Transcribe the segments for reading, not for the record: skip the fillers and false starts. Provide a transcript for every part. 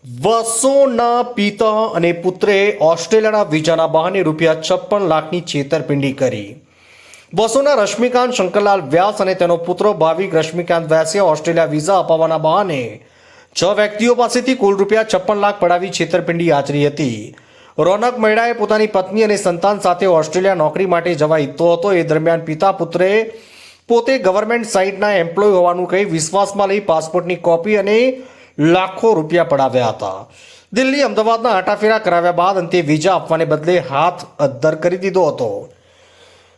વસોના પિતા અને પુત્રે ઓસ્ટ્રેલિયાના વિઝાના બહાને ₹56 લાખની છેતરપિંડી કરી. વસોના રશ્મિકાંત શંકરલાલ વ્યાસ અને તેનો પુત્ર ભાવિક રશ્મિકાંત વ્યાસે ઓસ્ટ્રેલિયા વિઝા અપાવવાના બહાને 6 વ્યક્તિઓ પાસેથી કુલ ₹56 લાખ પડાવી છેતરપિંડી આચરી હતી. રોનક મહેડાએ પોતાની પત્ની અને સંતાન સાથે ઓસ્ટ્રેલિયા નોકરી માટે જવા ઈચ્છતો હતો. એ દરમિયાન પિતા પુત્રે પોતે ગવર્મેન્ટ સાઇટના એમ્પ્લોય હોવાનું કહી વિશ્વાસમાં લઈ પાસપોર્ટની કોપી અને લાખો રૂપિયા પડાવ્યા હતા. દિલ્હી અમદાવાદના આંટાફેરા કરાવ્યા બાદ અંતે વિઝા આપવાને બદલે હાથ અદ્ધર કરી દીધો હતો.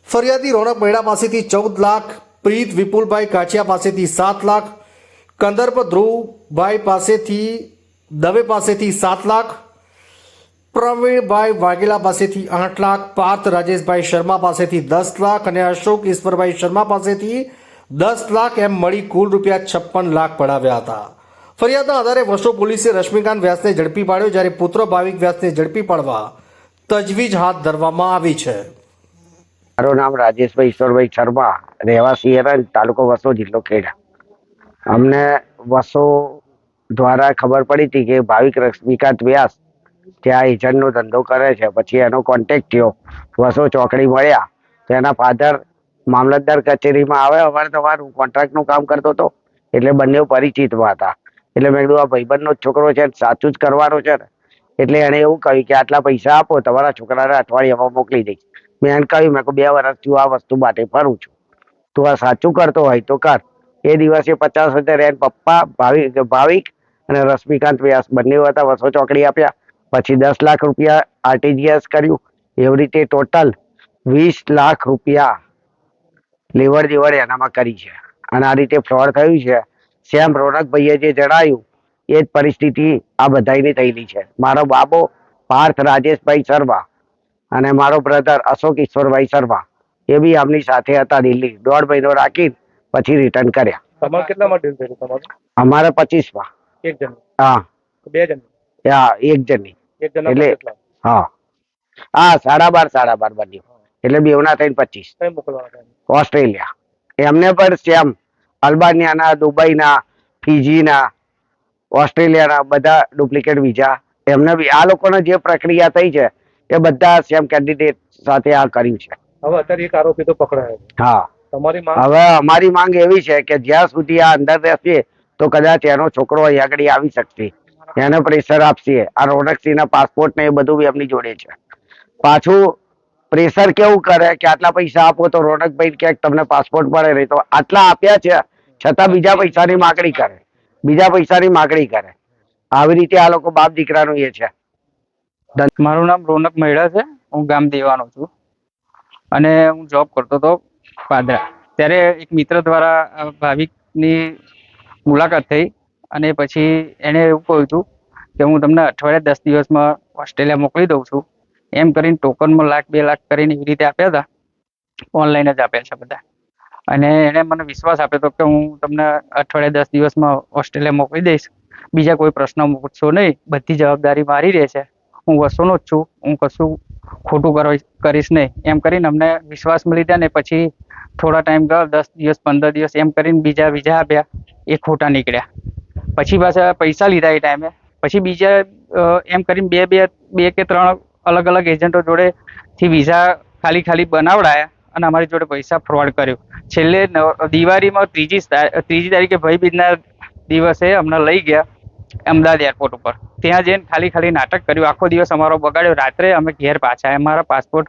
ફરિયાદી રોનક મહેડા પાસેથી 14 લાખ, પ્રીત વિપુલભાઈ કાચિયા પાસેથી 7 લાખ, કંદર્પ ધ્રુવભાઈ પાસેથી દવે પાસેથી 7 લાખ, પ્રવીણભાઈ વાઘેલા પાસેથી 8 લાખ, પાર્થ રાજેશભાઈ શર્મા પાસેથી 10 લાખ અને અશોક ઈશ્વરભાઈ શર્મા પાસેથી 10 લાખ એમ મળી કુલ ₹56 લાખ પડાવ્યા હતા. ફરિયાદના આધારે વસો પોલીસે રશ્મિકાંત વ્યાસને ઝડપી પાડ્યો, જ્યારે પુત્ર ભાવિક વ્યાસને ઝડપી પાડવા તજવીજ હાથ ધરવામાં આવી છે. મારું નામ રાજેશભાઈ ઈશ્વરભાઈ શર્મા, રહેવાસી હેરણ, તાલુકો વસો, જિલ્લો ખેડા. અમને વસો દ્વારા ખબર પડી હતી કે ભાવિક રશ્મિકાંત વ્યાસ ત્યાં એજન્ટનો ધંધો કરે છે. પછી એનો કોન્ટેક્ટ થયો, વસો ચોકડી મળ્યા તો એના ફાધર મામલતદાર કચેરીમાં આવે અવારનવાર. હું કોન્ટ્રાક્ટનું કામ કરતો હતો એટલે બંને પરિચિતમાં હતા. એટલે મેં કીધું આ ભાઈબંધનો જ છોકરો છે, સાચું જ કરવાનો છે ને. એટલે એણે એવું કહ્યું કે આટલા પૈસા આપો, તમારા છોકરાને અઠવાડિયામાં મોકલી દઈશ. મેં એને કહ્યું, મેં 2 વર્ષથી આ વસ્તુ માટે ફરું છું, તું આ સાચું કરતો હોય તો કર. એ દિવસે 50,000 એને પપ્પા ભાવિક અને રશ્મિકાંત વ્યાસ બંને હતા, વસો ચોકડી આપ્યા. પછી 10 લાખ રૂપિયા આરટીજીએસ કર્યું. એવી રીતે ટોટલ 20 લાખ રૂપિયા લેવડ દેવડ એનામાં કરી છે. અને આ રીતે ફ્રોડ થયું છે. સેમ રોનકભાઈએ જે જણાવ્યું એ જ પરિસ્થિતિ આ બધાની થયેલી છે. મારો બાબો પાર્થ રાજેશભાઈ શર્મા અને મારો બ્રધર અશોક ઈશ્વરભાઈ શર્મા એ બી આમની સાથે હતા. દિલ્હી 1.5 મહિનો રાખી પછી રિટર્ન કર્યા. તમારે કેટલામાં ડીલ થયેલું તમારું? અમારે 25માં. એક જણ? હા, 2 જણ? હા, એક જણની. એક જણ એટલે કેટલા? હા, 12.5 બન્યું. એટલે બેવના થઈને 25. કઈ મોકલવાના? ઓસ્ટ્રેલિયા. એમને પણ સેમ અલ્બાનિયાના, દુબઈના, ફિજીના, ઓસ્ટ્રેલિયાના બધા ડુપ્લિકેટ વિઝા. એમને બી આ લોકોને જે પ્રક્રિયા થઈ છે એ બધા સેમ કેન્ડિડેટ સાથે આ કર્યું છે. હવે અત્યારે એક આરોપી તો પકડાયો છે. હા, તમારી માંગ? હવે અમારી માંગ એવી છે કે જ્યાં સુધી આ અંદર રહેશે તો કદાચ એનો છોકરો અહીં આગળ આવી શકશે, એને પ્રેશર આપશે. આ રોનકસિંહના પાસપોર્ટ ને એ બધું બી એમની જોડે છે. પાછું પ્રેશર કેવું કરે કે આટલા પૈસા આપો તો રોનકભાઈ ક્યાંક તમને પાસપોર્ટ મળે નહીં, તો આટલા આપ્યા છે છતાં બીજા પૈસાની માગણી કરે, બીજા પૈસાની માગણી કરે. આવી રીતે આ લોકો બાપ દીકરાનું એ છે. મારું નામ રોનક મહેડા છે. હું ગામ દેવાનો છું અને હું જોબ કરતો હતો પાદરા. ત્યારે એક મિત્ર દ્વારા ભાવિકની મુલાકાત થઈ અને પછી એણે એવું કહ્યું હતું કે હું તમને અઠવાડિયા 10 દિવસમાં ઓસ્ટ્રેલિયા મોકલી દઉં છું. એમ કરીને ટોકનમાં 1 લાખ 2 લાખ કરીને એવી રીતે આપ્યા હતા. ઓનલાઈન જ આપ્યા છે બધા. અને એણે મને વિશ્વાસ આપ્યો હતો કે હું તમને અઠવાડિયા 10 દિવસમાં ઓસ્ટ્રેલિયા મોકલી દઈશ, બીજા કોઈ પ્રશ્ન પૂછશો નહીં, બધી જવાબદારી મારી રહેશે, હું વસોનો જ છું, હું કશું ખોટું કરીશ નહીં, એમ કરીને અમને વિશ્વાસમાં લીધા. ને પછી થોડા ટાઈમ ગયો, 10 દિવસ 15 દિવસ એમ કરીને બીજા વિઝા આપ્યા, એ ખોટા નીકળ્યા. પછી પાછા પૈસા લીધા એ ટાઈમે. પછી બીજા એમ કરીને બે કે 3 અલગ અલગ એજન્ટો જોડેથી વિઝા ખાલી બનાવડાયા અને અમારી જોડે પૈસા ફ્રોડ કર્યો. છેલ્લે દિવાળીમાં 3જી તારીખે ભાઈબીજના દિવસે અમને લઈ ગયા અમદાવાદ એરપોર્ટ ઉપર. ત્યાં જઈને ખાલી નાટક કર્યું, આખો દિવસ અમારો બગાડ્યો. રાત્રે અમે ઘેર પાછા આવ્યા. મારા પાસપોર્ટ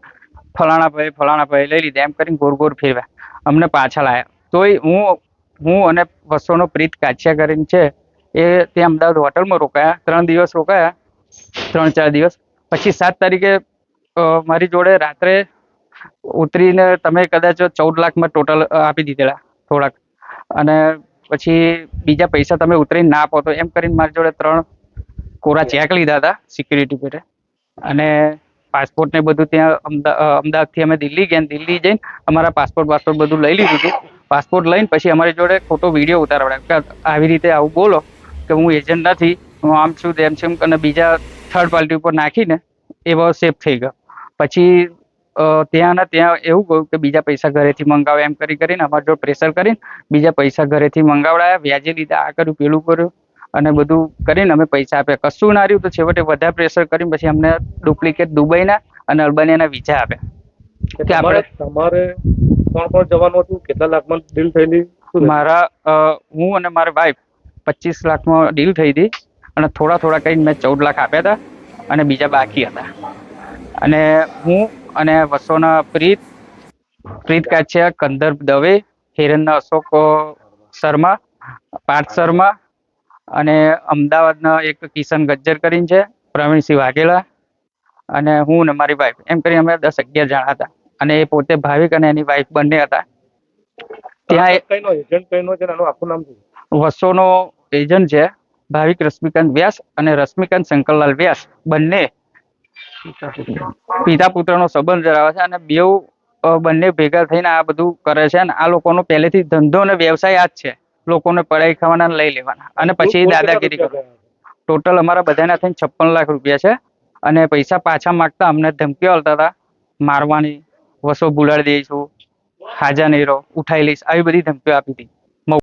ફલાણા ભાઈ લઈ લીધા એમ કરીને ગોર ફેરવ્યા, અમને પાછા લાવ્યા. તોય હું અને વસોનો પ્રીત કાચિયા કરીને છે એ ત્યાં અમદાવાદ હોટલમાં રોકાયા. 3 દિવસ રોકાયા, 3-4 દિવસ. પછી 7 તારીખે મારી જોડે રાત્રે ઉતરીને તમે કદાચ 14 લાખમાં ટોટલ આપી દીધેલા થોડાક, અને પછી બીજા પૈસા તમે ઉતરીને ના આપો તો એમ કરીને મારી જોડે 3 કોરા ચેક લીધા હતા સિક્યુરિટી પેટે. અને પાસપોર્ટ ને બધું ત્યાં અમદાવાદથી અમે દિલ્હી ગયા. દિલ્હી જઈને અમારા પાસપોર્ટ બધું લઈ લીધું હતું. પાસપોર્ટ લઈને પછી અમારી જોડે ખોટો વિડીયો ઉતારવડાવ્યો કે આવી રીતે આવું બોલો કે હું એજન્ટ નથી, હું આમ છું તેમ છું, અને બીજા થર્ડ પાર્ટી ઉપર નાખીને એ બહુ સેફ થઈ ગયો. પછી ત્યાં એવું કહ્યું કે બીજા પૈસા ઘરેથી મંગાવે એમ કરીને અમારા જોડે પ્રેશર કરીને બીજા પૈસા ઘરેથી મંગાવડાયા, વ્યાજે લીધા, આ કર્યું પેલું કર્યું. અને બધું કરીને અમે પૈસા આપ્યા. કશું ના રહ્યું તો છેવટે વધારે પ્રેશર કરીને પછી અમને ડુપ્લિકેટ દુબઈના અને અલ્બાનિયાના વિઝા આપ્યા. કે આપણે તમારે કોણ કોણ જવાનું હતું, કેટલા લાખમાં ડીલ થયેલી, શું હું અને મારી વાઈફ 25 લાખમાં ડીલ થઈ હતી અને થોડા કરીને મેં 14 લાખ આપ્યા હતા અને બીજા બાકી હતા. અને હું અને વસોના પ્રીત કાછિયા, કંદર્પ દવે, હિરણના અશોક શર્મા, પાર્થ શર્મા અને અમદાવાદના એક કિશન ગજ્જર કરીને છે, પ્રવીણસિંહ વાઘેલા અને હું ને મારી વાઈફ, એમ કરીને અમે 10-11 જણા હતા. અને એ પોતે ભાવિક અને એની વાઈફ બંને હતા. ત્યાં કઈનો એજન્ટ કઈનો છે, એનું આખું નામ શું? વસોનો એજન્ટ છે ભાવિક રશ્મિકાંત વ્યાસ અને રશ્મિકાંત શંકરલાલ વ્યાસ, બંને પિતા પુત્રનો સંબંધ ધરાવે છે અને બંને ભેગા થઈને આ બધું કરે છે. અને આ લોકોનો પહેલેથી ધંધો અને વ્યવસાય આ જ છે, લોકોને પડાઈ ખાવાના લઈ લેવાના અને પછી દાદાગીરી કરે. ટોટલ અમારા બધાના થઈને 56 લાખ રૂપિયા છે. અને પૈસા પાછા માંગતા અમને ધમકીઓ આપતા હતા, મારવાની, વસો બુલાડી દઈશું, હાજા નહીં રહો, ઉઠાઈ લઈશ, આવી બધી ધમકીઓ આપી હતી.